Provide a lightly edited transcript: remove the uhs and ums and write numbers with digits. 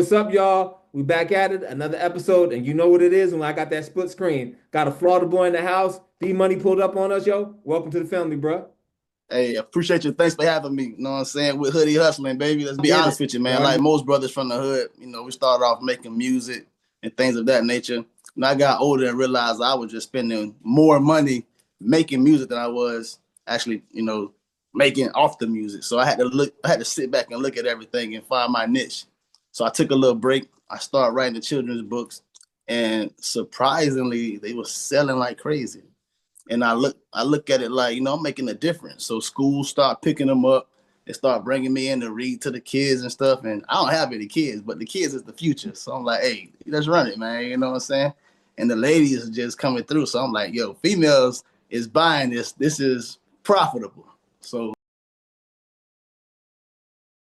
what's up, y'all? We back at it, another episode, and you know what it is when I got that split screen. Got a Florida boy in the house. D Money pulled up on us, yo. Welcome to the family, bro. Hey, appreciate you. Thanks for having me. You know what I'm saying? With Hoodie Hustling, baby. Let's be Get honest it. with you, You man. already Like know. most brothers from the hood, we started off making music and things of that nature. When I got older and realized I was just spending more money making music than I was actually, making off the music. So I had to sit back and look at everything and find my niche. So I took a little break. I started writing the children's books, and surprisingly, they were selling like crazy. And I look at it like, I'm making a difference. So schools start picking them up and start bringing me in to read to the kids and stuff. And I don't have any kids, but the kids is the future. So I'm like, hey, let's run it, man. You know what I'm saying? And the ladies are just coming through. So I'm like, yo, females is buying this. This is profitable. So